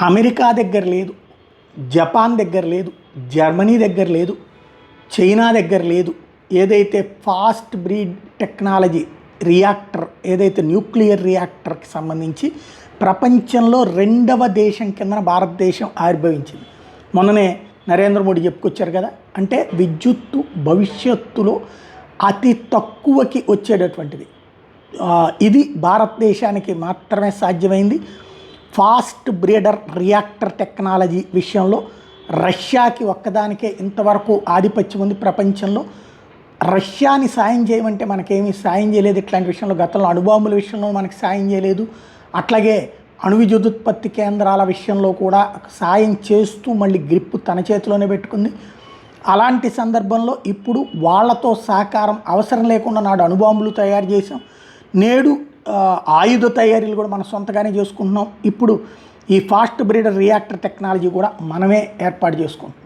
America దగ్గర లేదు, Japan దగ్గర లేదు, జర్మనీ దగ్గర లేదు, చైనా దగ్గర లేదు. ఏదైతే ఫాస్ట్ బ్రీడ్ టెక్నాలజీ రియాక్టర్, ఏదైతే న్యూక్లియర్ రియాక్టర్కి సంబంధించి ప్రపంచంలో రెండవ దేశం కింద భారతదేశం ఆవిర్భవించింది. మొన్ననే నరేంద్ర మోడీ చెప్పుకొచ్చారు కదా. అంటే విద్యుత్తు భవిష్యత్తులో అతి తక్కువకి వచ్చేటటువంటిది. ఇది భారతదేశానికి మాత్రమే సాధ్యమైంది. ఫాస్ట్ బ్రీడర్ రియాక్టర్ టెక్నాలజీ విషయంలో రష్యాకి ఒక్కదానికే ఇంతవరకు ఆధిపత్యం ఉంది ప్రపంచంలో. రష్యాని సాయం చేయమంటే మనకేమీ సాయం చేయలేదు. ఇట్లాంటి విషయంలో గతంలో అణుబాంబుల విషయంలో మనకి సాయం చేయలేదు. అట్లాగే అణు విద్యుదుత్పత్తి కేంద్రాల విషయంలో కూడా సాయం చేస్తూ మళ్ళీ గ్రిప్పు తన చేతిలోనే పెట్టుకుంది. అలాంటి సందర్భంలో ఇప్పుడు వాళ్లతో సహకారం అవసరం లేకుండా నాడు అణుబాంబులు తయారు చేసాం, నేడు ఆయుధ తయారీలు కూడా మనం సొంతగానే చేసుకుంటున్నాం. ఇప్పుడు ఈ ఫాస్ట్ బ్రీడర్ రియాక్టర్ టెక్నాలజీ కూడా మనమే ఏర్పాటు చేసుకుంటున్నాం.